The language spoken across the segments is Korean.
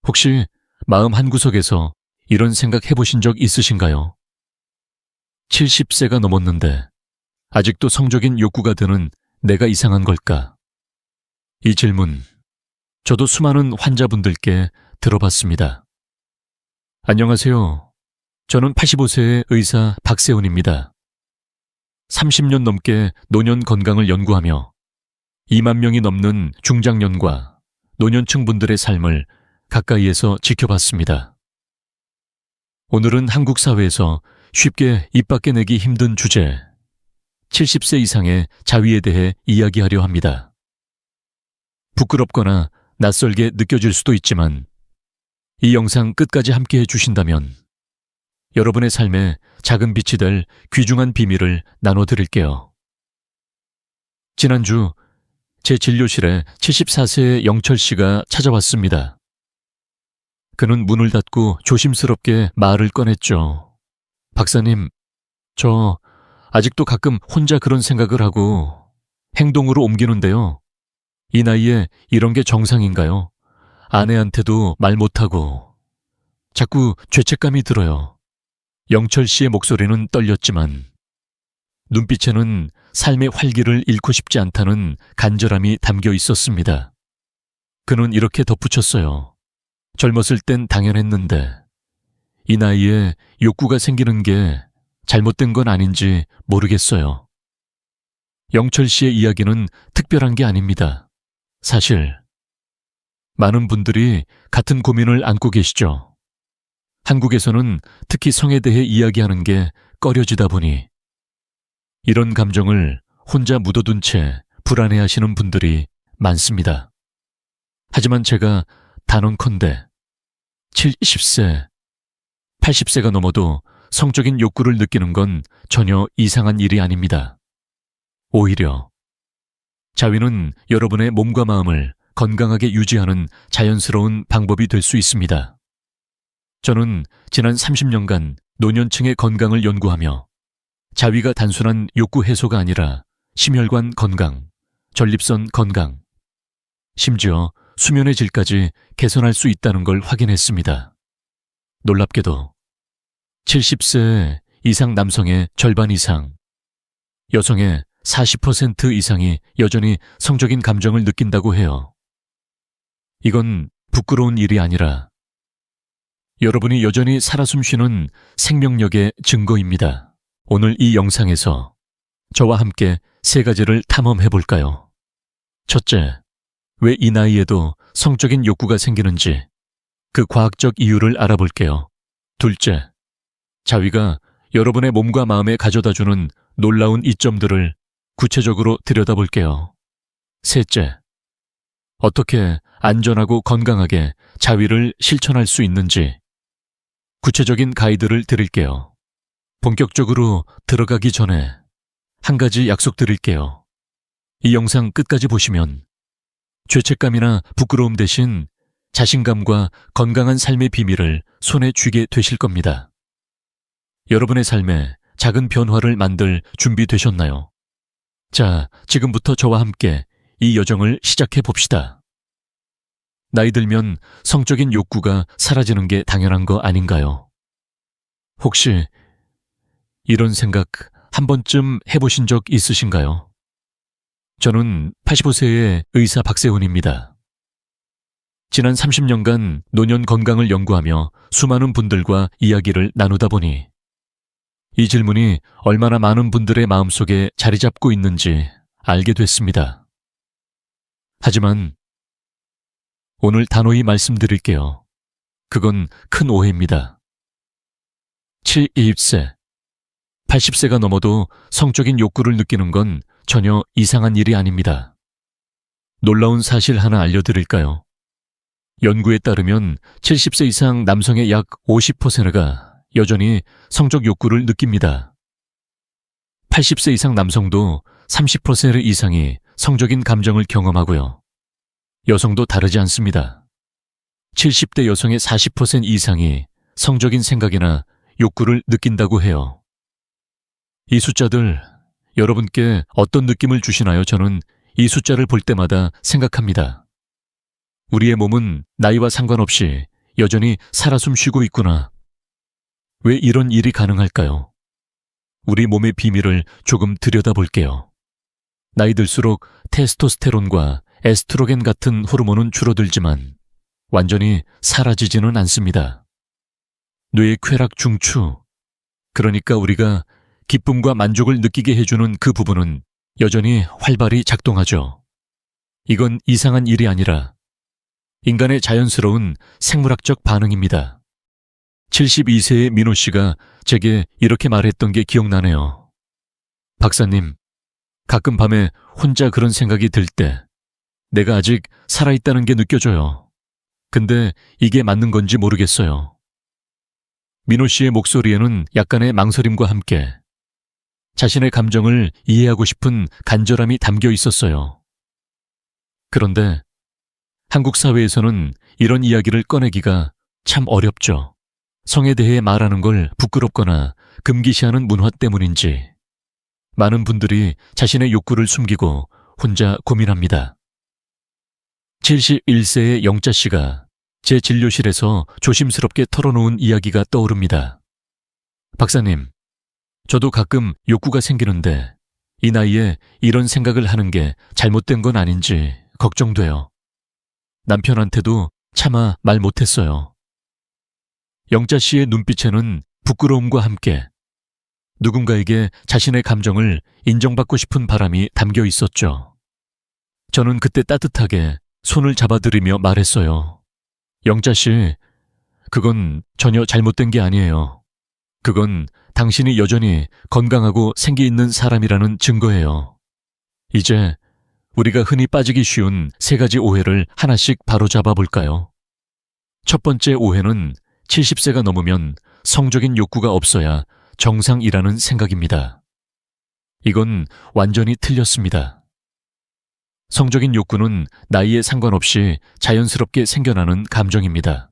혹시 마음 한구석에서 이런 생각 해보신 적 있으신가요? 70세가 넘었는데 아직도 성적인 욕구가 드는 내가 이상한 걸까? 이 질문, 저도 수많은 환자분들께 들어봤습니다. 안녕하세요. 저는 85세의 의사 박세훈입니다. 30년 넘게 노년 건강을 연구하며 2만 명이 넘는 중장년과 노년층 분들의 삶을 가까이에서 지켜봤습니다. 오늘은 한국 사회에서 쉽게 입 밖에 내기 힘든 주제, 70세 이상의 자위에 대해 이야기하려 합니다. 부끄럽거나 낯설게 느껴질 수도 있지만 이 영상 끝까지 함께 해주신다면 여러분의 삶에 작은 빛이 될 귀중한 비밀을 나눠드릴게요. 지난주 제 진료실에 74세의 영철 씨가 찾아왔습니다. 그는 문을 닫고 조심스럽게 말을 꺼냈죠. 박사님, 저 아직도 가끔 혼자 그런 생각을 하고 행동으로 옮기는데요. 이 나이에 이런 게 정상인가요? 아내한테도 말 못하고 자꾸 죄책감이 들어요. 영철 씨의 목소리는 떨렸지만 눈빛에는 삶의 활기를 잃고 싶지 않다는 간절함이 담겨 있었습니다. 그는 이렇게 덧붙였어요. 젊었을 땐 당연했는데 이 나이에 욕구가 생기는 게 잘못된 건 아닌지 모르겠어요. 영철 씨의 이야기는 특별한 게 아닙니다. 사실 많은 분들이 같은 고민을 안고 계시죠. 한국에서는 특히 성에 대해 이야기하는 게 꺼려지다 보니 이런 감정을 혼자 묻어둔 채 불안해하시는 분들이 많습니다. 하지만 제가 단언컨대 70세, 80세가 넘어도 성적인 욕구를 느끼는 건 전혀 이상한 일이 아닙니다. 오히려 자위는 여러분의 몸과 마음을 건강하게 유지하는 자연스러운 방법이 될 수 있습니다. 저는 지난 30년간 노년층의 건강을 연구하며 자위가 단순한 욕구 해소가 아니라 심혈관 건강, 전립선 건강, 심지어 수면의 질까지 개선할 수 있다는 걸 확인했습니다. 놀랍게도 70세 이상 남성의 절반 이상, 여성의 40% 이상이 여전히 성적인 감정을 느낀다고 해요. 이건 부끄러운 일이 아니라 여러분이 여전히 살아 숨쉬는 생명력의 증거입니다. 오늘 이 영상에서 저와 함께 3가지를 탐험해 볼까요? 첫째, 왜 이 나이에도 성적인 욕구가 생기는지 그 과학적 이유를 알아볼게요. 둘째, 자위가 여러분의 몸과 마음에 가져다주는 놀라운 이점들을 구체적으로 들여다볼게요. 셋째, 어떻게 안전하고 건강하게 자위를 실천할 수 있는지 구체적인 가이드를 드릴게요. 본격적으로 들어가기 전에 한 가지 약속드릴게요. 이 영상 끝까지 보시면 죄책감이나 부끄러움 대신 자신감과 건강한 삶의 비밀을 손에 쥐게 되실 겁니다. 여러분의 삶에 작은 변화를 만들 준비 되셨나요? 자, 지금부터 저와 함께 이 여정을 시작해 봅시다. 나이 들면 성적인 욕구가 사라지는 게 당연한 거 아닌가요? 혹시 이런 생각 한 번쯤 해보신 적 있으신가요? 저는 85세의 의사 박세훈입니다. 지난 30년간 노년 건강을 연구하며 수많은 분들과 이야기를 나누다 보니 이 질문이 얼마나 많은 분들의 마음속에 자리 잡고 있는지 알게 됐습니다. 하지만 오늘 단호히 말씀드릴게요. 그건 큰 오해입니다. 70세, 80세가 넘어도 성적인 욕구를 느끼는 건 전혀 이상한 일이 아닙니다. 놀라운 사실 하나 알려드릴까요? 연구에 따르면 70세 이상 남성의 약 50%가 여전히 성적 욕구를 느낍니다. 80세 이상 남성도 30% 이상이 성적인 감정을 경험하고요. 여성도 다르지 않습니다. 70대 여성의 40% 이상이 성적인 생각이나 욕구를 느낀다고 해요. 이 숫자들 여러분께 어떤 느낌을 주시나요? 저는 이 숫자를 볼 때마다 생각합니다. 우리의 몸은 나이와 상관없이 여전히 살아 숨쉬고 있구나. 왜 이런 일이 가능할까요? 우리 몸의 비밀을 조금 들여다볼게요. 나이 들수록 테스토스테론과 에스트로겐 같은 호르몬은 줄어들지만 완전히 사라지지는 않습니다. 뇌의 쾌락 중추, 그러니까 우리가 기쁨과 만족을 느끼게 해주는 그 부분은 여전히 활발히 작동하죠. 이건 이상한 일이 아니라 인간의 자연스러운 생물학적 반응입니다. 72세의 민호 씨가 제게 이렇게 말했던 게 기억나네요. 박사님, 가끔 밤에 혼자 그런 생각이 들 때 내가 아직 살아있다는 게 느껴져요. 근데 이게 맞는 건지 모르겠어요. 민호 씨의 목소리에는 약간의 망설임과 함께 자신의 감정을 이해하고 싶은 간절함이 담겨 있었어요. 그런데 한국 사회에서는 이런 이야기를 꺼내기가 참 어렵죠. 성에 대해 말하는 걸 부끄럽거나 금기시하는 문화 때문인지 많은 분들이 자신의 욕구를 숨기고 혼자 고민합니다. 71세의 영자 씨가 제 진료실에서 조심스럽게 털어놓은 이야기가 떠오릅니다. 박사님, 저도 가끔 욕구가 생기는데 이 나이에 이런 생각을 하는 게 잘못된 건 아닌지 걱정돼요. 남편한테도 차마 말 못했어요. 영자 씨의 눈빛에는 부끄러움과 함께 누군가에게 자신의 감정을 인정받고 싶은 바람이 담겨 있었죠. 저는 그때 따뜻하게 손을 잡아드리며 말했어요. 영자 씨, 그건 전혀 잘못된 게 아니에요. 그건 당신이 여전히 건강하고 생기 있는 사람이라는 증거예요. 이제 우리가 흔히 빠지기 쉬운 3가지 오해를 하나씩 바로잡아 볼까요? 첫 번째 오해는 70세가 넘으면 성적인 욕구가 없어야 정상이라는 생각입니다. 이건 완전히 틀렸습니다. 성적인 욕구는 나이에 상관없이 자연스럽게 생겨나는 감정입니다.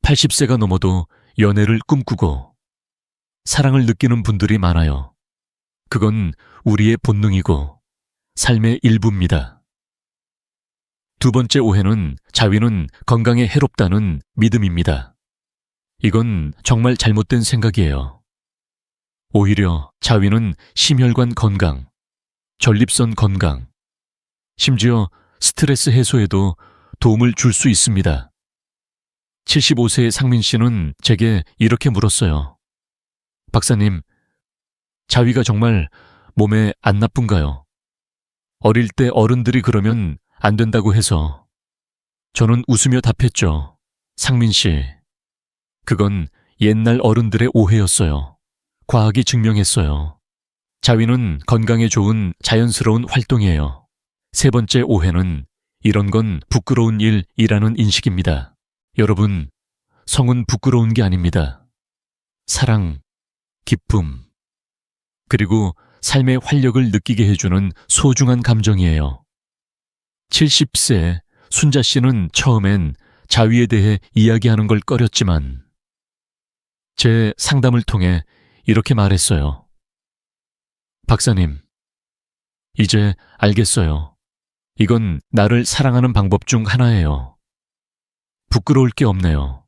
80세가 넘어도 연애를 꿈꾸고 사랑을 느끼는 분들이 많아요. 그건 우리의 본능이고 삶의 일부입니다. 두 번째 오해는 자위는 건강에 해롭다는 믿음입니다. 이건 정말 잘못된 생각이에요. 오히려 자위는 심혈관 건강, 전립선 건강, 심지어 스트레스 해소에도 도움을 줄 수 있습니다. 75세의 상민 씨는 제게 이렇게 물었어요. 박사님, 자위가 정말 몸에 안 나쁜가요? 어릴 때 어른들이 그러면 안 된다고 해서. 저는 웃으며 답했죠. 상민 씨, 그건 옛날 어른들의 오해였어요. 과학이 증명했어요. 자위는 건강에 좋은 자연스러운 활동이에요. 세 번째 오해는 이런 건 부끄러운 일이라는 인식입니다. 여러분, 성은 부끄러운 게 아닙니다. 사랑, 기쁨, 그리고 삶의 활력을 느끼게 해주는 소중한 감정이에요. 70세 순자 씨는 처음엔 자위에 대해 이야기하는 걸 꺼렸지만 제 상담을 통해 이렇게 말했어요. 박사님, 이제 알겠어요. 이건 나를 사랑하는 방법 중 하나예요. 부끄러울 게 없네요.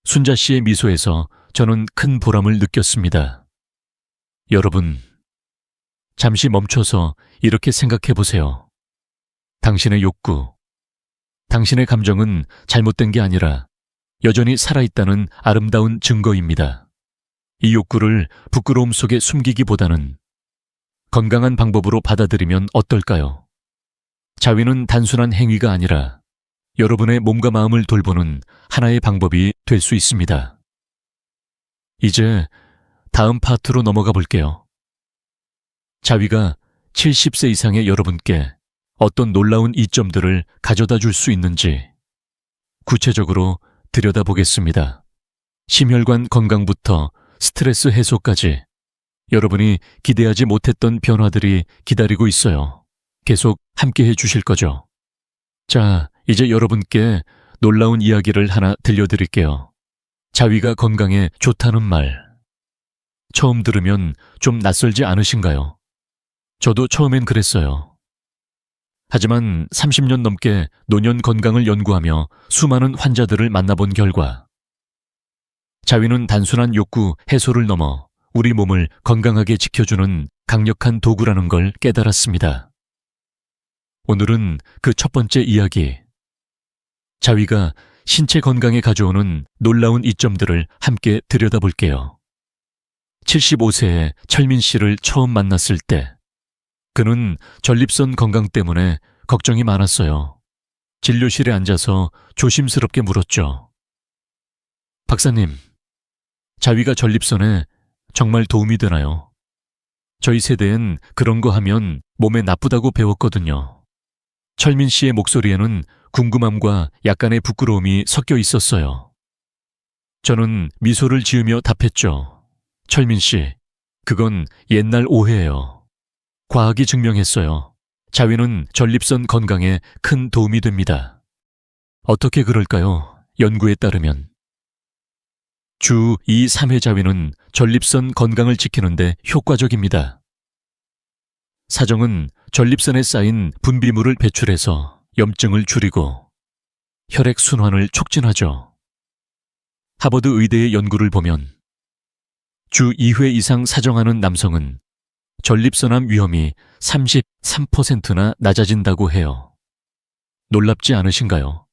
순자 씨의 미소에서 저는 큰 보람을 느꼈습니다. 여러분, 잠시 멈춰서 이렇게 생각해 보세요. 당신의 욕구, 당신의 감정은 잘못된 게 아니라 여전히 살아있다는 아름다운 증거입니다. 이 욕구를 부끄러움 속에 숨기기보다는 건강한 방법으로 받아들이면 어떨까요? 자위는 단순한 행위가 아니라 여러분의 몸과 마음을 돌보는 하나의 방법이 될 수 있습니다. 이제 다음 파트로 넘어가 볼게요. 자위가 70세 이상의 여러분께 어떤 놀라운 이점들을 가져다 줄 수 있는지 구체적으로 들여다보겠습니다. 심혈관 건강부터 스트레스 해소까지 여러분이 기대하지 못했던 변화들이 기다리고 있어요. 계속 함께 해주실 거죠? 자, 이제 여러분께 놀라운 이야기를 하나 들려드릴게요. 자위가 건강에 좋다는 말. 처음 들으면 좀 낯설지 않으신가요? 저도 처음엔 그랬어요. 하지만 30년 넘게 노년 건강을 연구하며 수많은 환자들을 만나본 결과 자위는 단순한 욕구 해소를 넘어 우리 몸을 건강하게 지켜주는 강력한 도구라는 걸 깨달았습니다. 오늘은 그 첫 번째 이야기, 자위가 신체 건강에 가져오는 놀라운 이점들을 함께 들여다볼게요. 75세의 철민 씨를 처음 만났을 때 그는 전립선 건강 때문에 걱정이 많았어요. 진료실에 앉아서 조심스럽게 물었죠. 박사님, 자위가 전립선에 정말 도움이 되나요? 저희 세대엔 그런 거 하면 몸에 나쁘다고 배웠거든요. 철민 씨의 목소리에는 궁금함과 약간의 부끄러움이 섞여 있었어요. 저는 미소를 지으며 답했죠. 철민 씨, 그건 옛날 오해예요. 과학이 증명했어요. 자위는 전립선 건강에 큰 도움이 됩니다. 어떻게 그럴까요? 연구에 따르면 주 2, 3회 자위는 전립선 건강을 지키는데 효과적입니다. 사정은 전립선에 쌓인 분비물을 배출해서 염증을 줄이고 혈액순환을 촉진하죠. 하버드 의대의 연구를 보면 주 2회 이상 사정하는 남성은 전립선암 위험이 33%나 낮아진다고 해요. 놀랍지 않으신가요?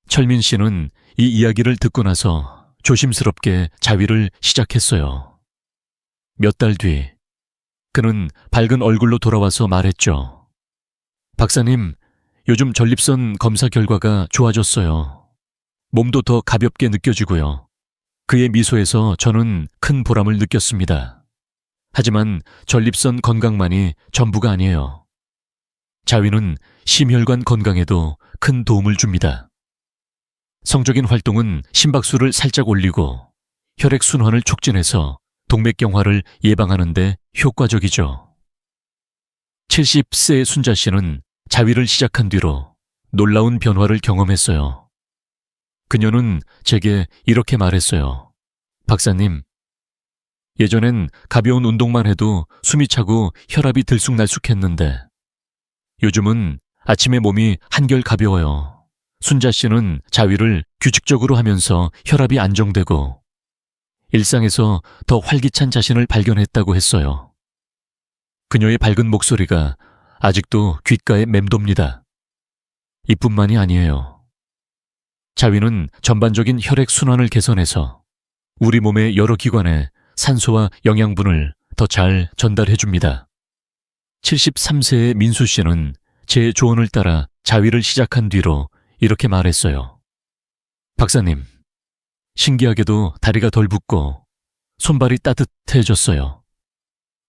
철민 씨는 이 이야기를 듣고 나서 조심스럽게 자위를 시작했어요. 몇 달 뒤, 그는 밝은 얼굴로 돌아와서 말했죠. 박사님, 요즘 전립선 검사 결과가 좋아졌어요. 몸도 더 가볍게 느껴지고요. 그의 미소에서 저는 큰 보람을 느꼈습니다. 하지만 전립선 건강만이 전부가 아니에요. 자위는 심혈관 건강에도 큰 도움을 줍니다. 성적인 활동은 심박수를 살짝 올리고 혈액순환을 촉진해서 동맥경화를 예방하는 데 효과적이죠. 70세의 순자 씨는 자위를 시작한 뒤로 놀라운 변화를 경험했어요. 그녀는 제게 이렇게 말했어요. 박사님, 예전엔 가벼운 운동만 해도 숨이 차고 혈압이 들쑥날쑥했는데 요즘은 아침에 몸이 한결 가벼워요. 순자 씨는 자위를 규칙적으로 하면서 혈압이 안정되고 일상에서 더 활기찬 자신을 발견했다고 했어요. 그녀의 밝은 목소리가 아직도 귓가에 맴돕니다. 이뿐만이 아니에요. 자위는 전반적인 혈액순환을 개선해서 우리 몸의 여러 기관에 산소와 영양분을 더 잘 전달해줍니다. 73세의 민수 씨는 제 조언을 따라 자위를 시작한 뒤로 이렇게 말했어요. 박사님, 신기하게도 다리가 덜 붓고 손발이 따뜻해졌어요.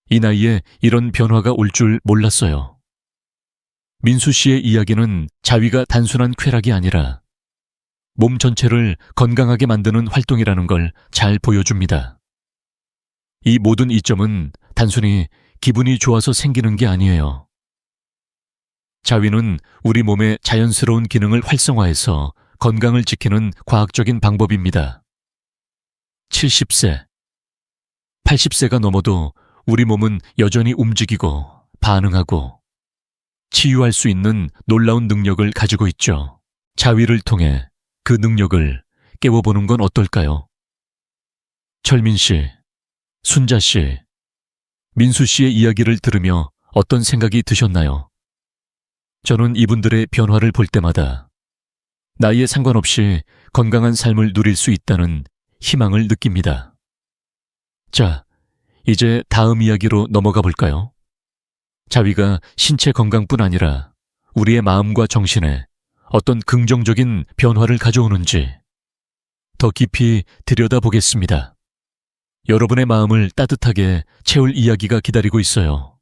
이 나이에 이런 변화가 올 줄 몰랐어요. 민수 씨의 이야기는 자위가 단순한 쾌락이 아니라 몸 전체를 건강하게 만드는 활동이라는 걸 잘 보여줍니다. 이 모든 이점은 단순히 기분이 좋아서 생기는 게 아니에요. 자위는 우리 몸의 자연스러운 기능을 활성화해서 건강을 지키는 과학적인 방법입니다. 70세, 80세가 넘어도 우리 몸은 여전히 움직이고 반응하고 치유할 수 있는 놀라운 능력을 가지고 있죠. 자위를 통해 그 능력을 깨워보는 건 어떨까요? 철민 씨, 순자 씨, 민수 씨의 이야기를 들으며 어떤 생각이 드셨나요? 저는 이분들의 변화를 볼 때마다 나이에 상관없이 건강한 삶을 누릴 수 있다는 희망을 느낍니다. 자, 이제 다음 이야기로 넘어가 볼까요? 자위가 신체 건강뿐 아니라 우리의 마음과 정신에 어떤 긍정적인 변화를 가져오는지 더 깊이 들여다보겠습니다. 여러분의 마음을 따뜻하게 채울 이야기가 기다리고 있어요.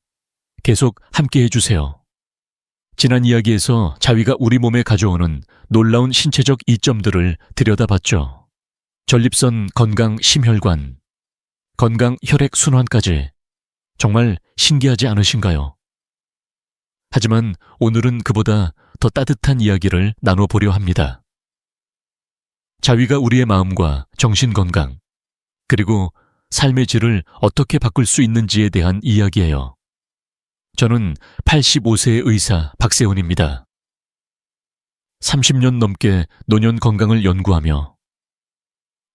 계속 함께 해주세요. 지난 이야기에서 자위가 우리 몸에 가져오는 놀라운 신체적 이점들을 들여다봤죠. 전립선 건강 심혈관, 건강 혈액 순환까지 정말 신기하지 않으신가요? 하지만 오늘은 그보다 더 따뜻한 이야기를 나눠보려 합니다. 자위가 우리의 마음과 정신 건강, 그리고 삶의 질을 어떻게 바꿀 수 있는지에 대한 이야기예요. 저는 85세의 의사 박세훈입니다. 30년 넘게 노년 건강을 연구하며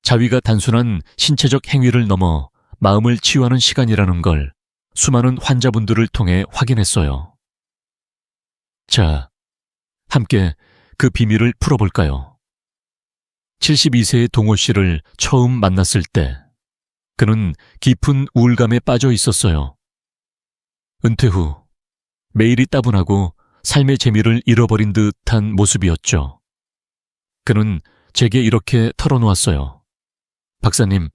자위가 단순한 신체적 행위를 넘어 마음을 치유하는 시간이라는 걸 수많은 환자분들을 통해 확인했어요. 자, 함께 그 비밀을 풀어볼까요? 72세의 동호 씨를 처음 만났을 때 그는 깊은 우울감에 빠져 있었어요. 은퇴 후 매일이 따분하고 삶의 재미를 잃어버린 듯한 모습이었죠. 그는 제게 이렇게 털어놓았어요. 박사님,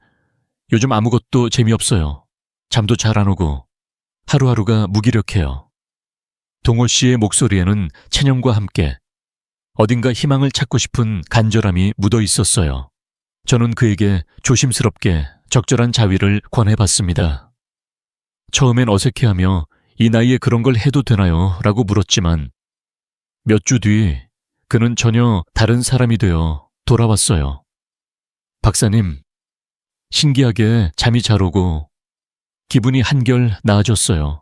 요즘 아무것도 재미없어요. 잠도 잘 안 오고 하루하루가 무기력해요. 동호 씨의 목소리에는 체념과 함께 어딘가 희망을 찾고 싶은 간절함이 묻어 있었어요. 저는 그에게 조심스럽게 적절한 자위를 권해봤습니다. 처음엔 어색해하며 이 나이에 그런 걸 해도 되나요? 라고 물었지만 몇 주 뒤 그는 전혀 다른 사람이 되어 돌아왔어요. 박사님, 신기하게 잠이 잘 오고 기분이 한결 나아졌어요.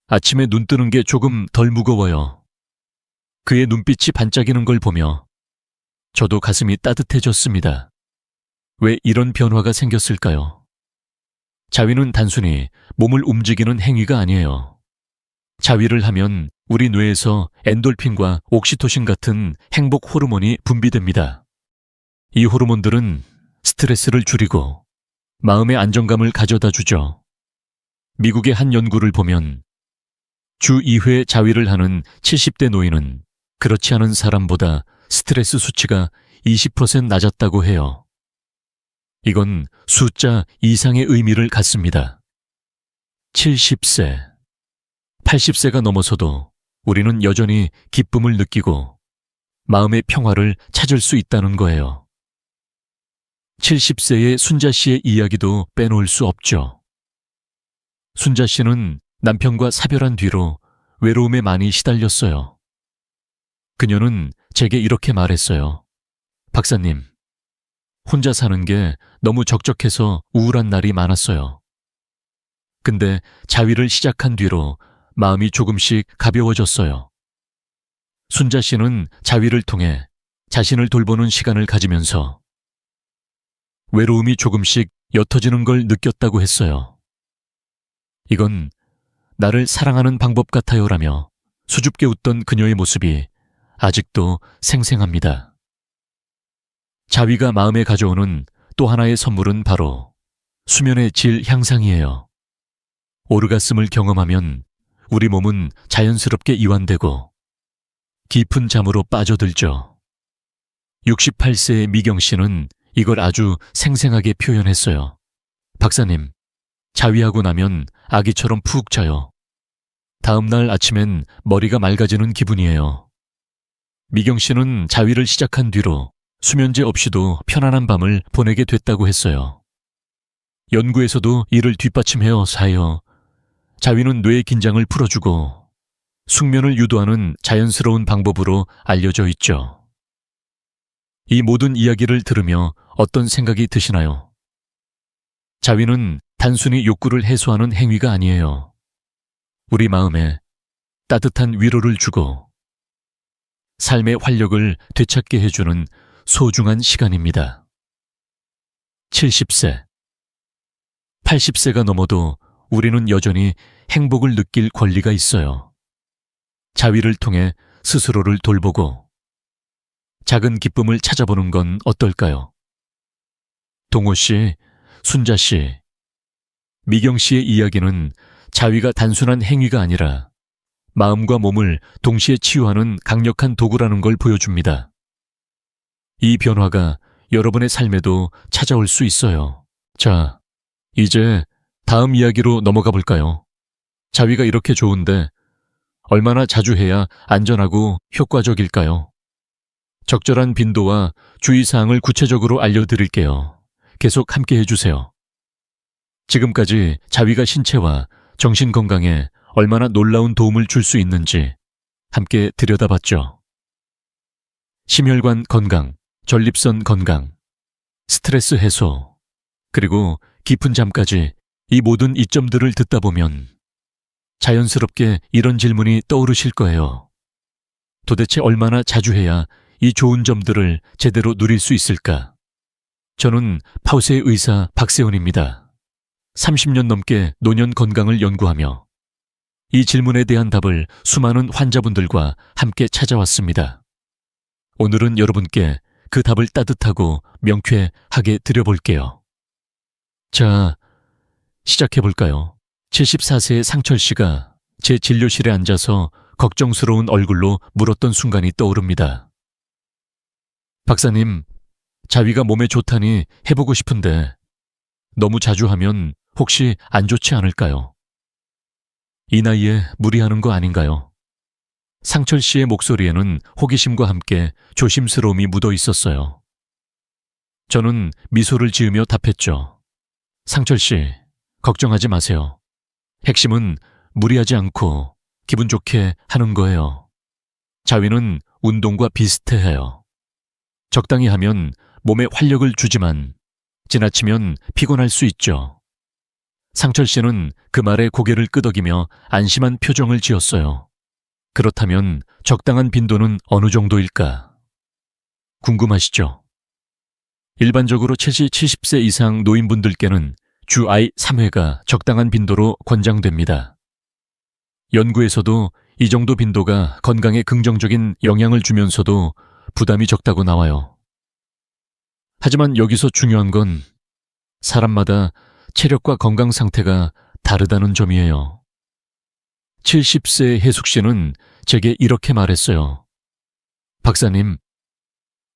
아침에 눈 뜨는 게 조금 덜 무거워요. 그의 눈빛이 반짝이는 걸 보며 저도 가슴이 따뜻해졌습니다. 왜 이런 변화가 생겼을까요? 자위는 단순히 몸을 움직이는 행위가 아니에요. 자위를 하면 우리 뇌에서 엔돌핀과 옥시토신 같은 행복 호르몬이 분비됩니다. 이 호르몬들은 스트레스를 줄이고 마음의 안정감을 가져다 주죠. 미국의 한 연구를 보면 주 2회 자위를 하는 70대 노인은 그렇지 않은 사람보다 스트레스 수치가 20% 낮았다고 해요. 이건 숫자 이상의 의미를 갖습니다. 70세, 80세가 넘어서도 우리는 여전히 기쁨을 느끼고 마음의 평화를 찾을 수 있다는 거예요. 70세의 순자 씨의 이야기도 빼놓을 수 없죠. 순자 씨는 남편과 사별한 뒤로 외로움에 많이 시달렸어요. 그녀는 제게 이렇게 말했어요. 박사님, 혼자 사는 게 너무 적적해서 우울한 날이 많았어요. 근데 자위를 시작한 뒤로 마음이 조금씩 가벼워졌어요. 순자 씨는 자위를 통해 자신을 돌보는 시간을 가지면서 외로움이 조금씩 옅어지는 걸 느꼈다고 했어요. 이건 나를 사랑하는 방법 같아요라며 수줍게 웃던 그녀의 모습이 아직도 생생합니다. 자위가 마음에 가져오는 또 하나의 선물은 바로 수면의 질 향상이에요. 오르가슴을 경험하면 우리 몸은 자연스럽게 이완되고 깊은 잠으로 빠져들죠. 68세의 미경 씨는 이걸 아주 생생하게 표현했어요. 박사님, 자위하고 나면 아기처럼 푹 자요. 다음 날 아침엔 머리가 맑아지는 기분이에요. 미경 씨는 자위를 시작한 뒤로 수면제 없이도 편안한 밤을 보내게 됐다고 했어요. 연구에서도 이를 뒷받침해요, 사요. 자위는 뇌의 긴장을 풀어주고 숙면을 유도하는 자연스러운 방법으로 알려져 있죠. 이 모든 이야기를 들으며 어떤 생각이 드시나요? 자위는 단순히 욕구를 해소하는 행위가 아니에요. 우리 마음에 따뜻한 위로를 주고 삶의 활력을 되찾게 해주는 소중한 시간입니다. 70세, 80세가 넘어도 우리는 여전히 행복을 느낄 권리가 있어요. 자위를 통해 스스로를 돌보고 작은 기쁨을 찾아보는 건 어떨까요? 동호 씨, 순자 씨, 미경 씨의 이야기는 자위가 단순한 행위가 아니라 마음과 몸을 동시에 치유하는 강력한 도구라는 걸 보여줍니다. 이 변화가 여러분의 삶에도 찾아올 수 있어요. 자, 이제 다음 이야기로 넘어가 볼까요? 자위가 이렇게 좋은데 얼마나 자주 해야 안전하고 효과적일까요? 적절한 빈도와 주의사항을 구체적으로 알려드릴게요. 계속 함께 해주세요. 지금까지 자위가 신체와 정신 건강에 얼마나 놀라운 도움을 줄 수 있는지 함께 들여다봤죠. 심혈관 건강, 전립선 건강, 스트레스 해소, 그리고 깊은 잠까지 이 모든 이점들을 듣다 보면 자연스럽게 이런 질문이 떠오르실 거예요. 도대체 얼마나 자주 해야 이 좋은 점들을 제대로 누릴 수 있을까? 저는 파우세의 의사 박세훈입니다. 30년 넘게 노년 건강을 연구하며 이 질문에 대한 답을 수많은 환자분들과 함께 찾아왔습니다. 오늘은 여러분께 그 답을 따뜻하고 명쾌하게 드려볼게요. 자, 시작해볼까요? 74세의 상철 씨가 제 진료실에 앉아서 걱정스러운 얼굴로 물었던 순간이 떠오릅니다. 박사님, 자위가 몸에 좋다니 해보고 싶은데 너무 자주 하면 혹시 안 좋지 않을까요? 이 나이에 무리하는 거 아닌가요? 상철 씨의 목소리에는 호기심과 함께 조심스러움이 묻어 있었어요. 저는 미소를 지으며 답했죠. 상철 씨, 걱정하지 마세요. 핵심은 무리하지 않고 기분 좋게 하는 거예요. 자위는 운동과 비슷해요. 적당히 하면 몸에 활력을 주지만 지나치면 피곤할 수 있죠. 상철 씨는 그 말에 고개를 끄덕이며 안심한 표정을 지었어요. 그렇다면 적당한 빈도는 어느 정도일까? 궁금하시죠? 일반적으로 70세 이상 노인분들께는 주 아이 3회가 적당한 빈도로 권장됩니다. 연구에서도 이 정도 빈도가 건강에 긍정적인 영향을 주면서도 부담이 적다고 나와요. 하지만 여기서 중요한 건 사람마다 체력과 건강 상태가 다르다는 점이에요. 70세 혜숙 씨는 제게 이렇게 말했어요. 박사님,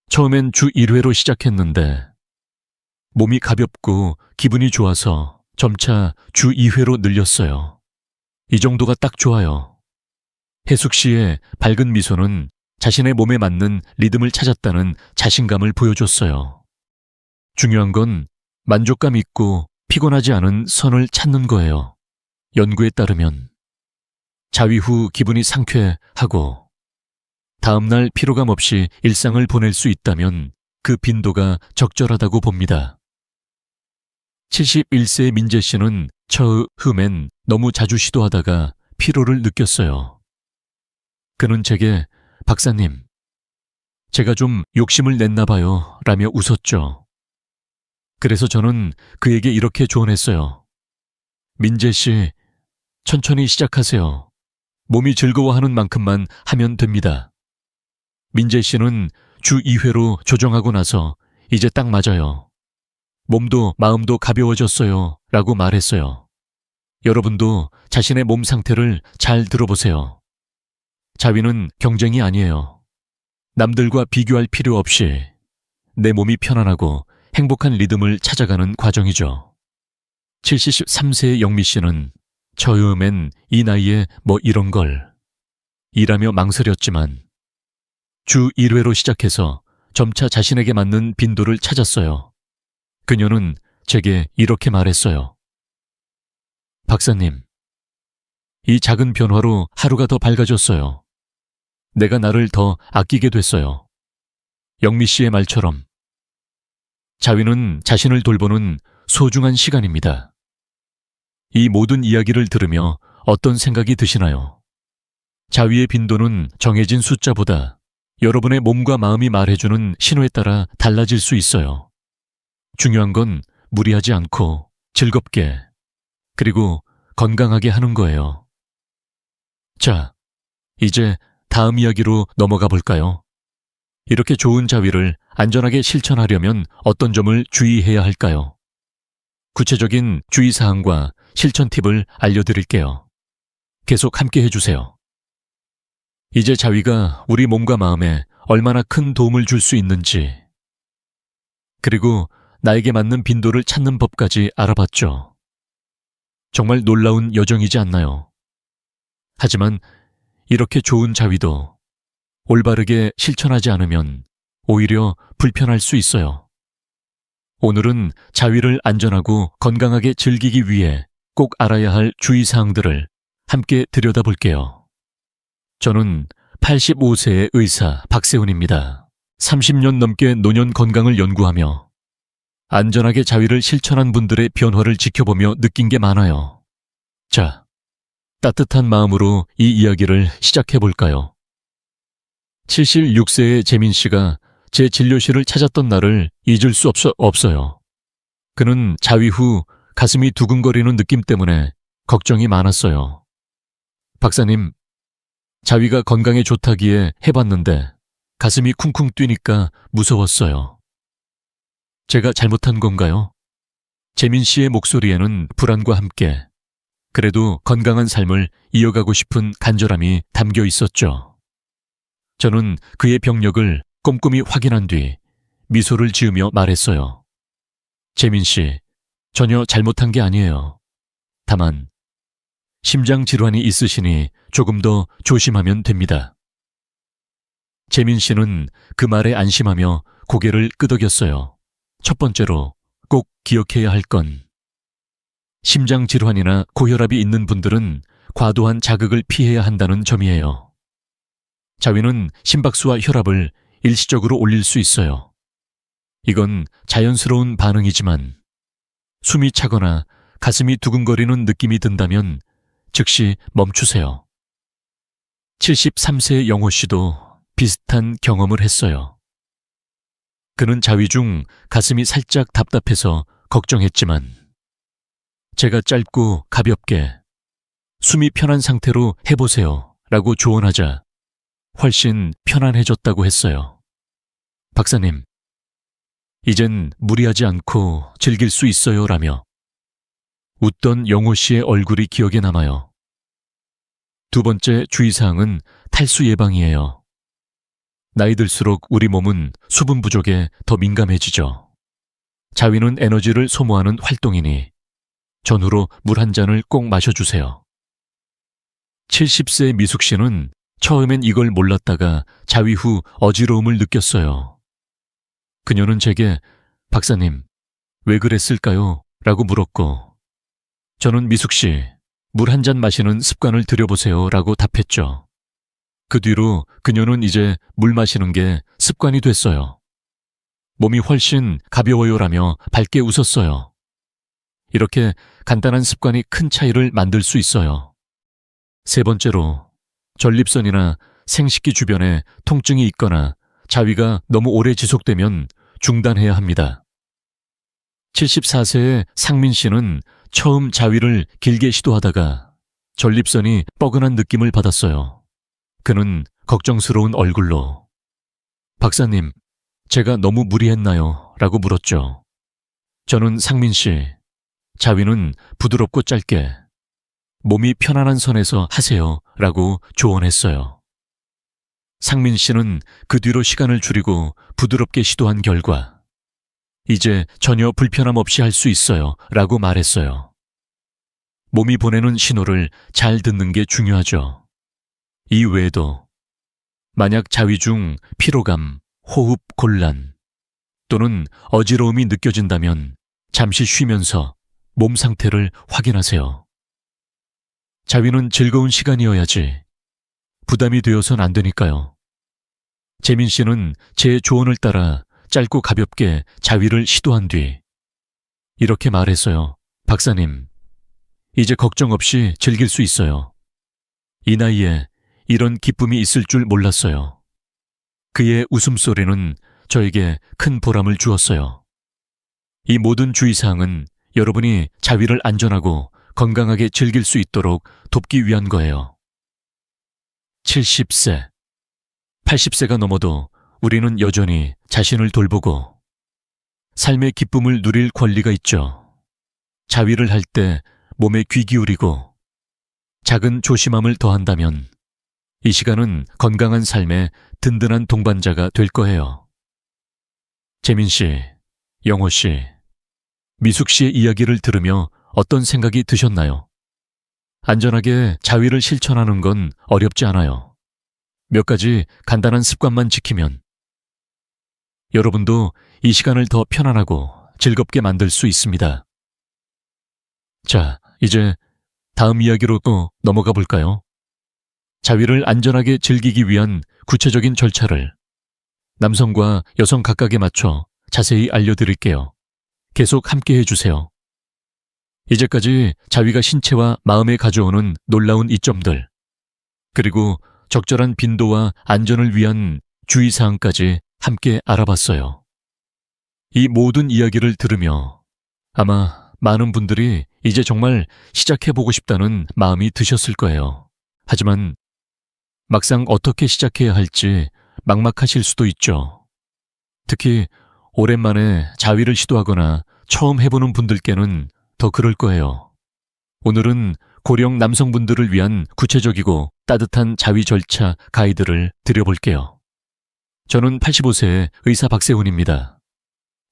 처음엔 주 1회로 시작했는데 몸이 가볍고 기분이 좋아서 점차 주 2회로 늘렸어요. 이 정도가 딱 좋아요. 혜숙 씨의 밝은 미소는 자신의 몸에 맞는 리듬을 찾았다는 자신감을 보여줬어요. 중요한 건 만족감 있고 피곤하지 않은 선을 찾는 거예요. 연구에 따르면 자위 후 기분이 상쾌하고 다음날 피로감 없이 일상을 보낼 수 있다면 그 빈도가 적절하다고 봅니다. 71세의 민재 씨는 처음엔 너무 자주 시도하다가 피로를 느꼈어요. 그는 제게 박사님, 제가 좀 욕심을 냈나 봐요 라며 웃었죠. 그래서 저는 그에게 이렇게 조언했어요. 민재 씨, 천천히 시작하세요. 몸이 즐거워하는 만큼만 하면 됩니다. 민재 씨는 주 2회로 조정하고 나서 이제 딱 맞아요. 몸도 마음도 가벼워졌어요 라고 말했어요. 여러분도 자신의 몸 상태를 잘 들어보세요. 자위는 경쟁이 아니에요. 남들과 비교할 필요 없이 내 몸이 편안하고 행복한 리듬을 찾아가는 과정이죠. 73세의 영미 씨는 처음엔 이 나이에 뭐 이런 걸 이라며 망설였지만 주 1회로 시작해서 점차 자신에게 맞는 빈도를 찾았어요. 그녀는 제게 이렇게 말했어요. 박사님, 이 작은 변화로 하루가 더 밝아졌어요. 내가 나를 더 아끼게 됐어요. 영미 씨의 말처럼 자위는 자신을 돌보는 소중한 시간입니다. 이 모든 이야기를 들으며 어떤 생각이 드시나요? 자위의 빈도는 정해진 숫자보다 여러분의 몸과 마음이 말해주는 신호에 따라 달라질 수 있어요. 중요한 건 무리하지 않고 즐겁게 그리고 건강하게 하는 거예요. 자, 이제 다음 이야기로 넘어가 볼까요? 이렇게 좋은 자위를 안전하게 실천하려면 어떤 점을 주의해야 할까요? 구체적인 주의사항과 실천 팁을 알려드릴게요. 계속 함께 해주세요. 이제 자위가 우리 몸과 마음에 얼마나 큰 도움을 줄 수 있는지, 그리고 나에게 맞는 빈도를 찾는 법까지 알아봤죠. 정말 놀라운 여정이지 않나요? 하지만 이렇게 좋은 자위도 올바르게 실천하지 않으면 오히려 불편할 수 있어요. 오늘은 자위를 안전하고 건강하게 즐기기 위해 꼭 알아야 할 주의사항들을 함께 들여다볼게요. 저는 85세의 의사 박세훈입니다. 30년 넘게 노년 건강을 연구하며 안전하게 자위를 실천한 분들의 변화를 지켜보며 느낀 게 많아요. 자, 따뜻한 마음으로 이 이야기를 시작해 볼까요? 76세의 재민 씨가 제 진료실을 찾았던 날을 잊을 수 없어요. 그는 자위 후 가슴이 두근거리는 느낌 때문에 걱정이 많았어요. 박사님, 자위가 건강에 좋다기에 해봤는데 가슴이 쿵쿵 뛰니까 무서웠어요. 제가 잘못한 건가요? 재민 씨의 목소리에는 불안과 함께 그래도 건강한 삶을 이어가고 싶은 간절함이 담겨 있었죠. 저는 그의 병력을 꼼꼼히 확인한 뒤 미소를 지으며 말했어요. 재민 씨, 전혀 잘못한 게 아니에요. 다만 심장 질환이 있으시니 조금 더 조심하면 됩니다. 재민 씨는 그 말에 안심하며 고개를 끄덕였어요. 첫 번째로 꼭 기억해야 할 건 심장 질환이나 고혈압이 있는 분들은 과도한 자극을 피해야 한다는 점이에요. 자위는 심박수와 혈압을 일시적으로 올릴 수 있어요. 이건 자연스러운 반응이지만 숨이 차거나 가슴이 두근거리는 느낌이 든다면 즉시 멈추세요. 73세의 영호 씨도 비슷한 경험을 했어요. 그는 자위 중 가슴이 살짝 답답해서 걱정했지만 제가 짧고 가볍게 숨이 편한 상태로 해보세요 라고 조언하자 훨씬 편안해졌다고 했어요. 박사님, 이젠 무리하지 않고 즐길 수 있어요 라며 웃던 영호 씨의 얼굴이 기억에 남아요. 두 번째 주의사항은 탈수 예방이에요. 나이 들수록 우리 몸은 수분 부족에 더 민감해지죠. 자위는 에너지를 소모하는 활동이니 전후로 물 한 잔을 꼭 마셔주세요. 70세 미숙 씨는 처음엔 이걸 몰랐다가 자위 후 어지러움을 느꼈어요. 그녀는 제게 박사님, 왜 그랬을까요? 라고 물었고 저는 미숙 씨, 물 한 잔 마시는 습관을 들여보세요 라고 답했죠. 그 뒤로 그녀는 이제 물 마시는 게 습관이 됐어요. 몸이 훨씬 가벼워요라며 밝게 웃었어요. 이렇게 간단한 습관이 큰 차이를 만들 수 있어요. 세 번째로, 전립선이나 생식기 주변에 통증이 있거나 자위가 너무 오래 지속되면 중단해야 합니다. 74세의 상민 씨는 처음 자위를 길게 시도하다가 전립선이 뻐근한 느낌을 받았어요. 그는 걱정스러운 얼굴로 박사님, 제가 너무 무리했나요? 라고 물었죠. 저는 상민 씨, 자위는 부드럽고 짧게 몸이 편안한 선에서 하세요 라고 조언했어요. 상민 씨는 그 뒤로 시간을 줄이고 부드럽게 시도한 결과 이제 전혀 불편함 없이 할 수 있어요 라고 말했어요. 몸이 보내는 신호를 잘 듣는 게 중요하죠. 이 외에도 만약 자위 중 피로감, 호흡 곤란 또는 어지러움이 느껴진다면 잠시 쉬면서 몸 상태를 확인하세요. 자위는 즐거운 시간이어야지 부담이 되어선 안 되니까요. 재민 씨는 제 조언을 따라 짧고 가볍게 자위를 시도한 뒤 이렇게 말했어요. 박사님, 이제 걱정 없이 즐길 수 있어요. 이 나이에 이런 기쁨이 있을 줄 몰랐어요. 그의 웃음소리는 저에게 큰 보람을 주었어요. 이 모든 주의사항은 여러분이 자위를 안전하고 건강하게 즐길 수 있도록 돕기 위한 거예요. 70세, 80세가 넘어도 우리는 여전히 자신을 돌보고 삶의 기쁨을 누릴 권리가 있죠. 자위를 할 때 몸에 귀 기울이고 작은 조심함을 더한다면 이 시간은 건강한 삶의 든든한 동반자가 될 거예요. 재민 씨, 영호 씨, 미숙 씨의 이야기를 들으며 어떤 생각이 드셨나요? 안전하게 자위를 실천하는 건 어렵지 않아요. 몇 가지 간단한 습관만 지키면 여러분도 이 시간을 더 편안하고 즐겁게 만들 수 있습니다. 자, 이제 다음 이야기로 또 넘어가 볼까요? 자위를 안전하게 즐기기 위한 구체적인 절차를 남성과 여성 각각에 맞춰 자세히 알려드릴게요. 계속 함께 해주세요. 이제까지 자위가 신체와 마음에 가져오는 놀라운 이점들, 그리고 적절한 빈도와 안전을 위한 주의사항까지 함께 알아봤어요. 이 모든 이야기를 들으며 아마 많은 분들이 이제 정말 시작해보고 싶다는 마음이 드셨을 거예요. 하지만 막상 어떻게 시작해야 할지 막막하실 수도 있죠. 특히 오랜만에 자위를 시도하거나 처음 해보는 분들께는 더 그럴 거예요. 오늘은 고령 남성분들을 위한 구체적이고 따뜻한 자위 절차 가이드를 드려볼게요. 저는 85세의 의사 박세훈입니다.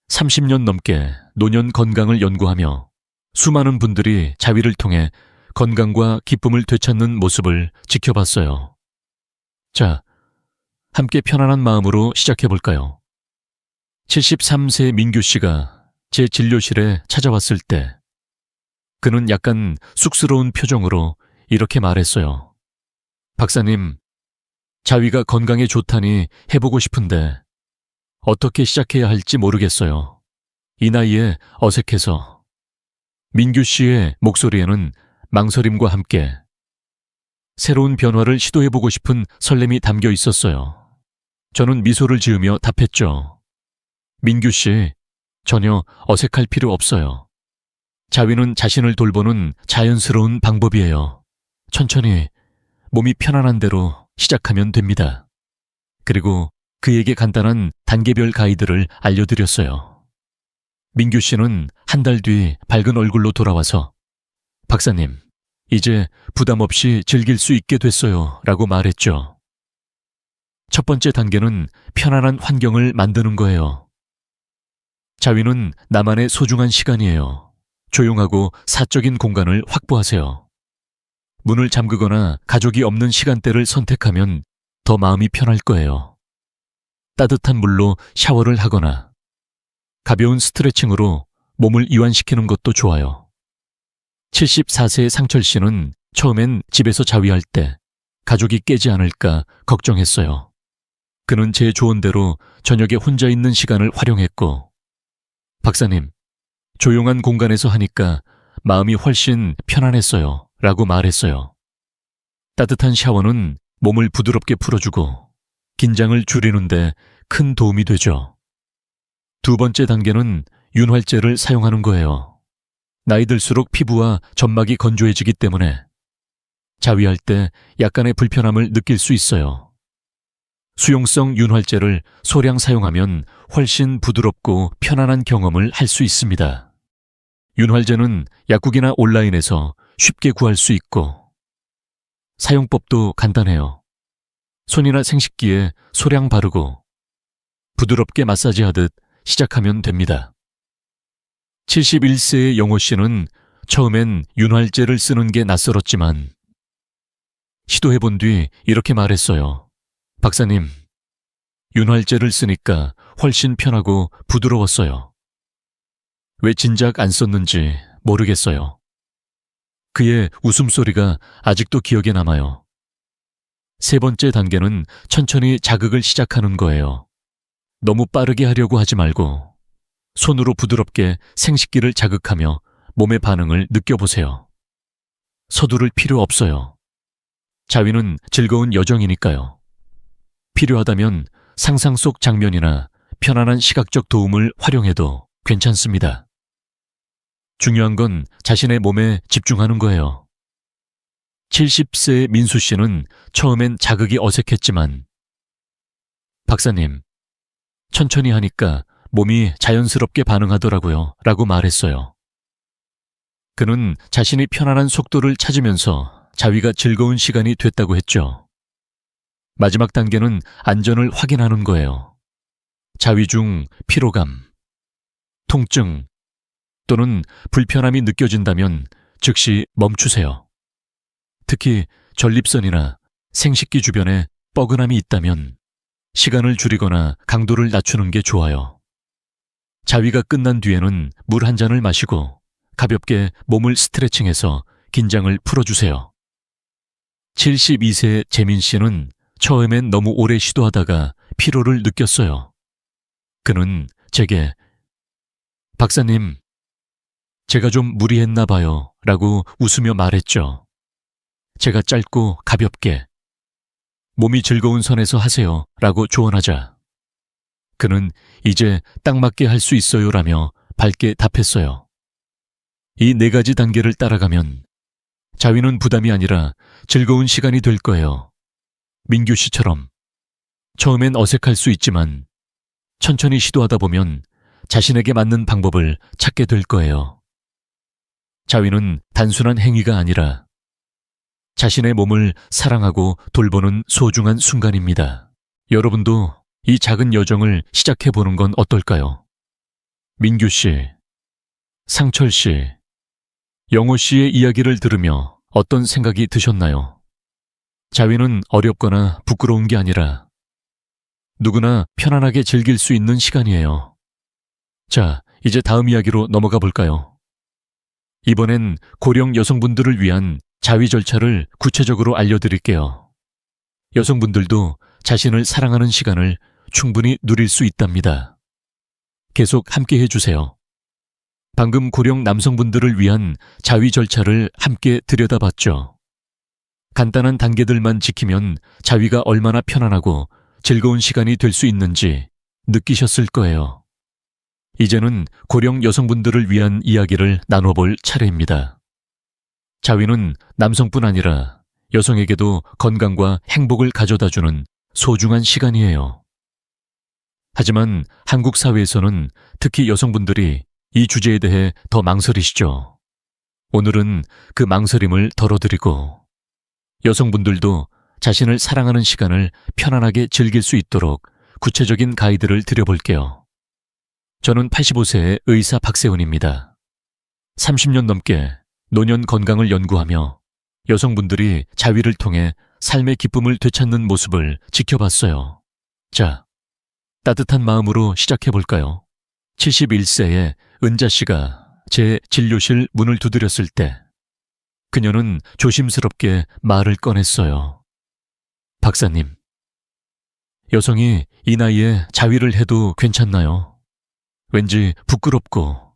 30년 넘게 노년 건강을 연구하며 수많은 분들이 자위를 통해 건강과 기쁨을 되찾는 모습을 지켜봤어요. 자, 함께 편안한 마음으로 시작해볼까요? 73세 민규 씨가 제 진료실에 찾아왔을 때 그는 약간 쑥스러운 표정으로 이렇게 말했어요. 박사님, 자위가 건강에 좋다니 해보고 싶은데 어떻게 시작해야 할지 모르겠어요. 이 나이에 어색해서. 민규 씨의 목소리에는 망설임과 함께 새로운 변화를 시도해보고 싶은 설렘이 담겨 있었어요. 저는 미소를 지으며 답했죠. 민규 씨, 전혀 어색할 필요 없어요. 자위는 자신을 돌보는 자연스러운 방법이에요. 천천히 몸이 편안한 대로 시작하면 됩니다. 그리고 그에게 간단한 단계별 가이드를 알려드렸어요. 민규 씨는 한 달 뒤 밝은 얼굴로 돌아와서 박사님, 이제 부담 없이 즐길 수 있게 됐어요 라고 말했죠. 첫 번째 단계는 편안한 환경을 만드는 거예요. 자위는 나만의 소중한 시간이에요. 조용하고 사적인 공간을 확보하세요. 문을 잠그거나 가족이 없는 시간대를 선택하면 더 마음이 편할 거예요. 따뜻한 물로 샤워를 하거나 가벼운 스트레칭으로 몸을 이완시키는 것도 좋아요. 74세의 상철 씨는 처음엔 집에서 자위할 때 가족이 깨지 않을까 걱정했어요. 그는 제 조언대로 저녁에 혼자 있는 시간을 활용했고, 박사님, 조용한 공간에서 하니까 마음이 훨씬 편안했어요 라고 말했어요. 따뜻한 샤워는 몸을 부드럽게 풀어주고 긴장을 줄이는데 큰 도움이 되죠. 두 번째 단계는 윤활제를 사용하는 거예요. 나이 들수록 피부와 점막이 건조해지기 때문에 자위할 때 약간의 불편함을 느낄 수 있어요. 수용성 윤활제를 소량 사용하면 훨씬 부드럽고 편안한 경험을 할 수 있습니다. 윤활제는 약국이나 온라인에서 쉽게 구할 수 있고 사용법도 간단해요. 손이나 생식기에 소량 바르고 부드럽게 마사지하듯 시작하면 됩니다. 71세의 영호 씨는 처음엔 윤활제를 쓰는 게 낯설었지만 시도해본 뒤 이렇게 말했어요. 박사님, 윤활제를 쓰니까 훨씬 편하고 부드러웠어요. 왜 진작 안 썼는지 모르겠어요. 그의 웃음소리가 아직도 기억에 남아요. 세 번째 단계는 천천히 자극을 시작하는 거예요. 너무 빠르게 하려고 하지 말고 손으로 부드럽게 생식기를 자극하며 몸의 반응을 느껴보세요. 서두를 필요 없어요. 자위는 즐거운 여정이니까요. 필요하다면 상상 속 장면이나 편안한 시각적 도움을 활용해도 괜찮습니다. 중요한 건 자신의 몸에 집중하는 거예요. 70세의 민수 씨는 처음엔 자극이 어색했지만 박사님, 천천히 하니까 몸이 자연스럽게 반응하더라고요 라고 말했어요. 그는 자신이 편안한 속도를 찾으면서 자위가 즐거운 시간이 됐다고 했죠. 마지막 단계는 안전을 확인하는 거예요. 자위 중 피로감, 통증 또는 불편함이 느껴진다면 즉시 멈추세요. 특히 전립선이나 생식기 주변에 뻐근함이 있다면 시간을 줄이거나 강도를 낮추는 게 좋아요. 자위가 끝난 뒤에는 물 한 잔을 마시고 가볍게 몸을 스트레칭해서 긴장을 풀어주세요. 72세 재민 씨는 처음엔 너무 오래 시도하다가 피로를 느꼈어요. 그는 제게 박사님, 제가 좀 무리했나 봐요 라고 웃으며 말했죠. 제가 짧고 가볍게 몸이 즐거운 선에서 하세요 라고 조언하자 그는 이제 딱 맞게 할 수 있어요 라며 밝게 답했어요. 이 4가지 단계를 따라가면 자위는 부담이 아니라 즐거운 시간이 될 거예요. 민규 씨처럼 처음엔 어색할 수 있지만 천천히 시도하다 보면 자신에게 맞는 방법을 찾게 될 거예요. 자위는 단순한 행위가 아니라 자신의 몸을 사랑하고 돌보는 소중한 순간입니다. 여러분도 이 작은 여정을 시작해보는 건 어떨까요? 민규 씨, 상철 씨, 영호 씨의 이야기를 들으며 어떤 생각이 드셨나요? 자위는 어렵거나 부끄러운 게 아니라 누구나 편안하게 즐길 수 있는 시간이에요. 자, 이제 다음 이야기로 넘어가 볼까요? 이번엔 고령 여성분들을 위한 자위 절차를 구체적으로 알려드릴게요. 여성분들도 자신을 사랑하는 시간을 충분히 누릴 수 있답니다. 계속 함께 해주세요. 방금 고령 남성분들을 위한 자위 절차를 함께 들여다봤죠. 간단한 단계들만 지키면 자위가 얼마나 편안하고 즐거운 시간이 될 수 있는지 느끼셨을 거예요. 이제는 고령 여성분들을 위한 이야기를 나눠볼 차례입니다. 자위는 남성뿐 아니라 여성에게도 건강과 행복을 가져다주는 소중한 시간이에요. 하지만 한국 사회에서는 특히 여성분들이 이 주제에 대해 더 망설이시죠. 오늘은 그 망설임을 덜어드리고 여성분들도 자신을 사랑하는 시간을 편안하게 즐길 수 있도록 구체적인 가이드를 드려볼게요. 저는 85세의 의사 박세훈입니다. 30년 넘게 노년 건강을 연구하며 여성분들이 자위를 통해 삶의 기쁨을 되찾는 모습을 지켜봤어요. 자, 따뜻한 마음으로 시작해볼까요? 71세의 은자 씨가 제 진료실 문을 두드렸을 때 그녀는 조심스럽게 말을 꺼냈어요. 박사님, 여성이 이 나이에 자위를 해도 괜찮나요? 왠지 부끄럽고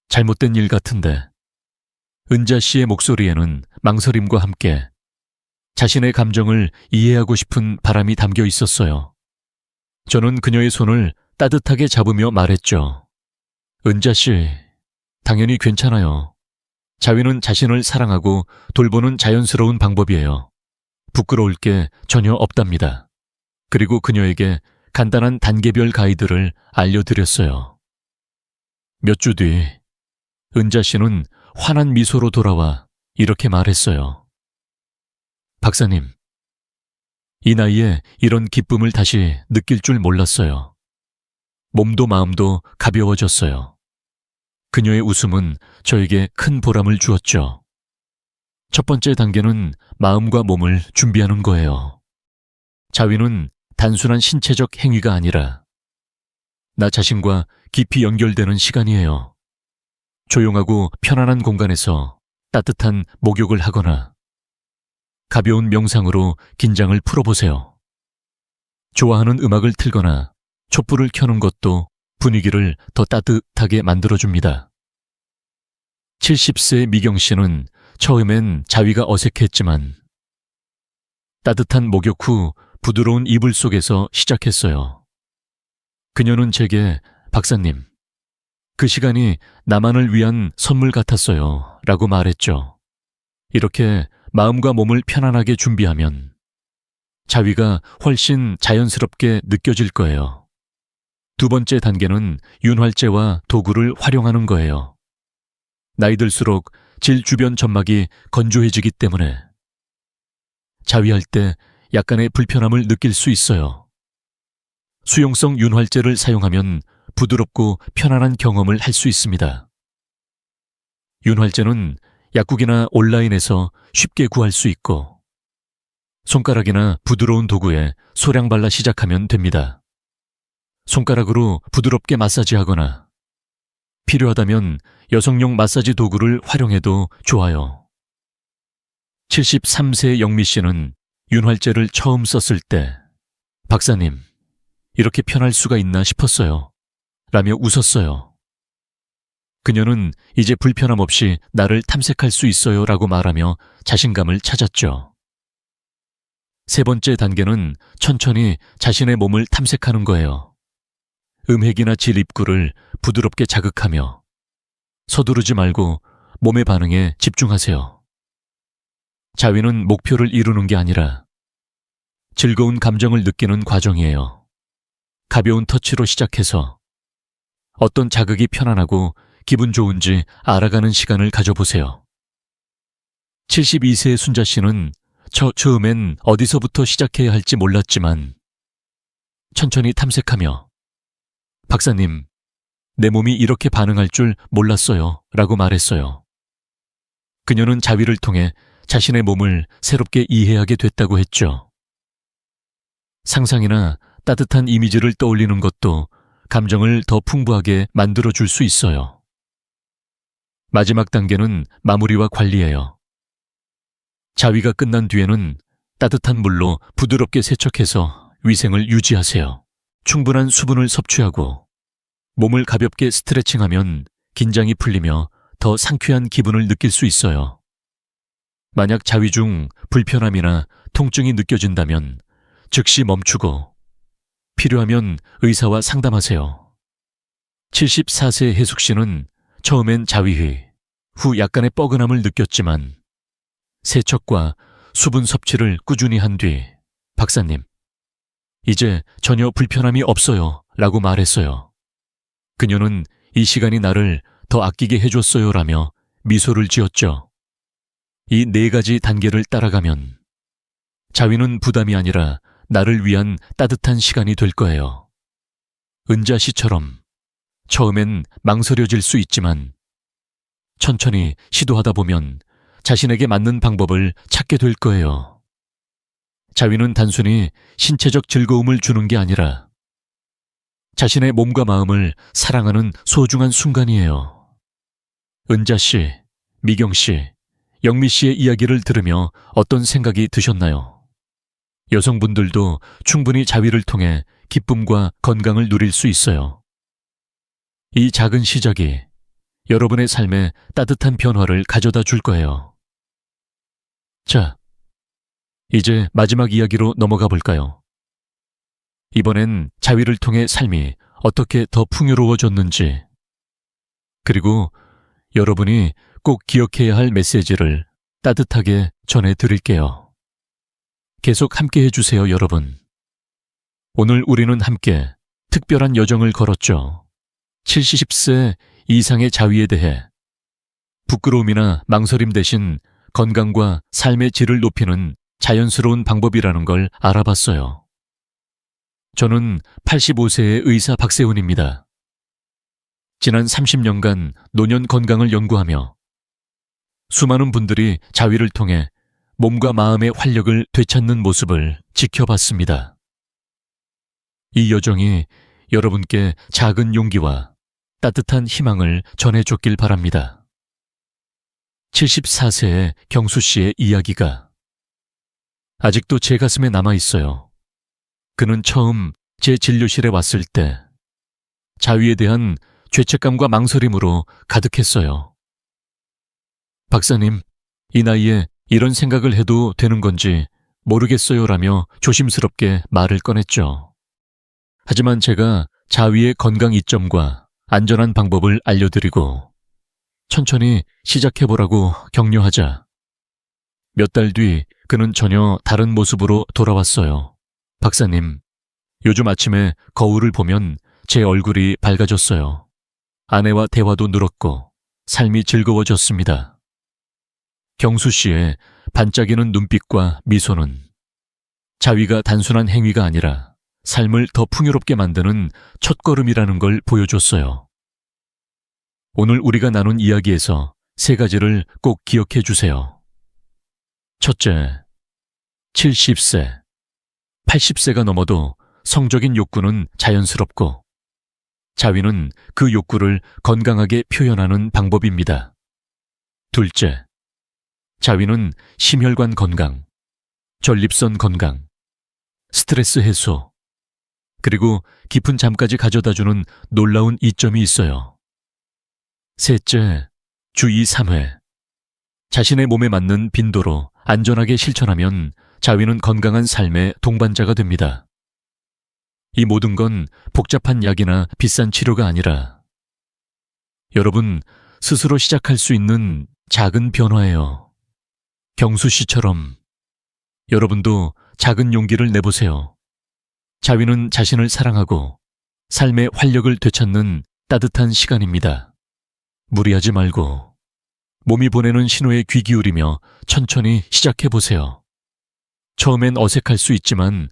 잘못된 일 같은데. 은자 씨의 목소리에는 망설임과 함께 자신의 감정을 이해하고 싶은 바람이 담겨 있었어요. 저는 그녀의 손을 따뜻하게 잡으며 말했죠. 은자 씨, 당연히 괜찮아요. 자위는 자신을 사랑하고 돌보는 자연스러운 방법이에요. 부끄러울 게 전혀 없답니다. 그리고 그녀에게 간단한 단계별 가이드를 알려드렸어요. 몇 주 뒤 은자 씨는 환한 미소로 돌아와 이렇게 말했어요. 박사님, 이 나이에 이런 기쁨을 다시 느낄 줄 몰랐어요. 몸도 마음도 가벼워졌어요. 그녀의 웃음은 저에게 큰 보람을 주었죠. 첫 번째 단계는 마음과 몸을 준비하는 거예요. 자위는 단순한 신체적 행위가 아니라 나 자신과 깊이 연결되는 시간이에요. 조용하고 편안한 공간에서 따뜻한 목욕을 하거나 가벼운 명상으로 긴장을 풀어보세요. 좋아하는 음악을 틀거나 촛불을 켜는 것도 분위기를 더 따뜻하게 만들어줍니다. 70세 미경 씨는 처음엔 자위가 어색했지만 따뜻한 목욕 후 부드러운 이불 속에서 시작했어요. 그녀는 제게 박사님, 그 시간이 나만을 위한 선물 같았어요 라고 말했죠. 이렇게 마음과 몸을 편안하게 준비하면 자위가 훨씬 자연스럽게 느껴질 거예요. 두 번째 단계는 윤활제와 도구를 활용하는 거예요. 나이 들수록 질 주변 점막이 건조해지기 때문에 자위할 때 약간의 불편함을 느낄 수 있어요. 수용성 윤활제를 사용하면 부드럽고 편안한 경험을 할 수 있습니다. 윤활제는 약국이나 온라인에서 쉽게 구할 수 있고 손가락이나 부드러운 도구에 소량 발라 시작하면 됩니다. 손가락으로 부드럽게 마사지하거나 필요하다면 여성용 마사지 도구를 활용해도 좋아요. 73세 영미 씨는 윤활제를 처음 썼을 때 박사님, 이렇게 편할 수가 있나 싶었어요 라며 웃었어요. 그녀는 이제 불편함 없이 나를 탐색할 수 있어요 라고 말하며 자신감을 찾았죠. 세 번째 단계는 천천히 자신의 몸을 탐색하는 거예요. 음핵이나 질 입구를 부드럽게 자극하며 서두르지 말고 몸의 반응에 집중하세요. 자위는 목표를 이루는 게 아니라 즐거운 감정을 느끼는 과정이에요. 가벼운 터치로 시작해서 어떤 자극이 편안하고 기분 좋은지 알아가는 시간을 가져보세요. 72세의 순자 씨는 처음엔 어디서부터 시작해야 할지 몰랐지만 천천히 탐색하며 박사님, 내 몸이 이렇게 반응할 줄 몰랐어요 라고 말했어요. 그녀는 자위를 통해 자신의 몸을 새롭게 이해하게 됐다고 했죠. 상상이나 따뜻한 이미지를 떠올리는 것도 감정을 더 풍부하게 만들어줄 수 있어요. 마지막 단계는 마무리와 관리예요. 자위가 끝난 뒤에는 따뜻한 물로 부드럽게 세척해서 위생을 유지하세요. 충분한 수분을 섭취하고 몸을 가볍게 스트레칭하면 긴장이 풀리며 더 상쾌한 기분을 느낄 수 있어요. 만약 자위 중 불편함이나 통증이 느껴진다면 즉시 멈추고 필요하면 의사와 상담하세요. 74세 혜숙 씨는 처음엔 자위회, 후 약간의 뻐근함을 느꼈지만 세척과 수분 섭취를 꾸준히 한 뒤 박사님, 이제 전혀 불편함이 없어요 라고 말했어요. 그녀는 이 시간이 나를 더 아끼게 해줬어요 라며 미소를 지었죠. 이 4가지 단계를 따라가면 자위는 부담이 아니라 나를 위한 따뜻한 시간이 될 거예요. 은자 씨처럼 처음엔 망설여질 수 있지만 천천히 시도하다 보면 자신에게 맞는 방법을 찾게 될 거예요. 자위는 단순히 신체적 즐거움을 주는 게 아니라 자신의 몸과 마음을 사랑하는 소중한 순간이에요. 은자 씨, 미경 씨, 영미 씨의 이야기를 들으며 어떤 생각이 드셨나요? 여성분들도 충분히 자위를 통해 기쁨과 건강을 누릴 수 있어요. 이 작은 시작이 여러분의 삶에 따뜻한 변화를 가져다 줄 거예요. 자, 이제 마지막 이야기로 넘어가 볼까요? 이번엔 자위를 통해 삶이 어떻게 더 풍요로워졌는지, 그리고 여러분이 꼭 기억해야 할 메시지를 따뜻하게 전해드릴게요. 계속 함께 해주세요, 여러분. 오늘 우리는 함께 특별한 여정을 걸었죠. 70세 이상의 자위에 대해 부끄러움이나 망설임 대신 건강과 삶의 질을 높이는 자연스러운 방법이라는 걸 알아봤어요. 저는 85세의 의사 박세훈입니다. 지난 30년간 노년 건강을 연구하며 수많은 분들이 자위를 통해 몸과 마음의 활력을 되찾는 모습을 지켜봤습니다. 이 여정이 여러분께 작은 용기와 따뜻한 희망을 전해줬길 바랍니다. 74세의 경수 씨의 이야기가 아직도 제 가슴에 남아있어요. 그는 처음 제 진료실에 왔을 때 자위에 대한 죄책감과 망설임으로 가득했어요. 박사님, 이 나이에 이런 생각을 해도 되는 건지 모르겠어요 라며 조심스럽게 말을 꺼냈죠. 하지만 제가 자위의 건강 이점과 안전한 방법을 알려드리고 천천히 시작해보라고 격려하자 몇 달 뒤 그는 전혀 다른 모습으로 돌아왔어요. 박사님, 요즘 아침에 거울을 보면 제 얼굴이 밝아졌어요. 아내와 대화도 늘었고 삶이 즐거워졌습니다. 경수 씨의 반짝이는 눈빛과 미소는 자위가 단순한 행위가 아니라 삶을 더 풍요롭게 만드는 첫걸음이라는 걸 보여줬어요. 오늘 우리가 나눈 이야기에서 3가지를 꼭 기억해 주세요. 첫째, 70세, 80세가 넘어도 성적인 욕구는 자연스럽고 자위는 그 욕구를 건강하게 표현하는 방법입니다. 둘째, 자위는 심혈관 건강, 전립선 건강, 스트레스 해소, 그리고 깊은 잠까지 가져다주는 놀라운 이점이 있어요. 셋째, 주의 3회. 자신의 몸에 맞는 빈도로 안전하게 실천하면 자위는 건강한 삶의 동반자가 됩니다. 이 모든 건 복잡한 약이나 비싼 치료가 아니라 여러분 스스로 시작할 수 있는 작은 변화예요. 경수 씨처럼 여러분도 작은 용기를 내보세요. 자위는 자신을 사랑하고 삶의 활력을 되찾는 따뜻한 시간입니다. 무리하지 말고 몸이 보내는 신호에 귀 기울이며 천천히 시작해보세요. 처음엔 어색할 수 있지만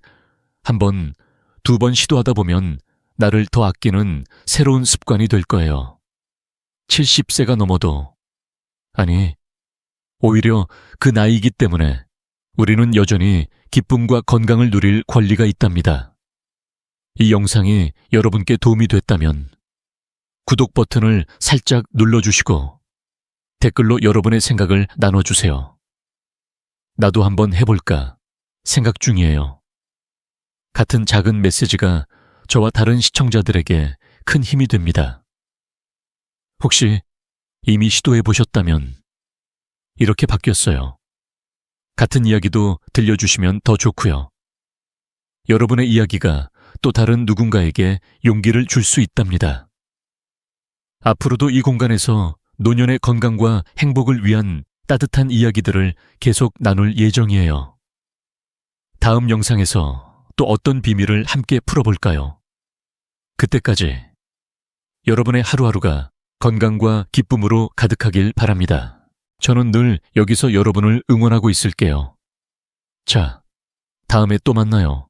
한 번, 두 번 시도하다 보면 나를 더 아끼는 새로운 습관이 될 거예요. 70세가 넘어도, 아니, 오히려 그 나이이기 때문에 우리는 여전히 기쁨과 건강을 누릴 권리가 있답니다. 이 영상이 여러분께 도움이 됐다면 구독 버튼을 살짝 눌러주시고 댓글로 여러분의 생각을 나눠주세요. 나도 한번 해볼까 생각 중이에요. 같은 작은 메시지가 저와 다른 시청자들에게 큰 힘이 됩니다. 혹시 이미 시도해 보셨다면 이렇게 바뀌었어요. 같은 이야기도 들려주시면 더 좋고요. 여러분의 이야기가 또 다른 누군가에게 용기를 줄 수 있답니다. 앞으로도 이 공간에서 노년의 건강과 행복을 위한 따뜻한 이야기들을 계속 나눌 예정이에요. 다음 영상에서 또 어떤 비밀을 함께 풀어볼까요? 그때까지 여러분의 하루하루가 건강과 기쁨으로 가득하길 바랍니다. 저는 늘 여기서 여러분을 응원하고 있을게요. 자, 다음에 또 만나요.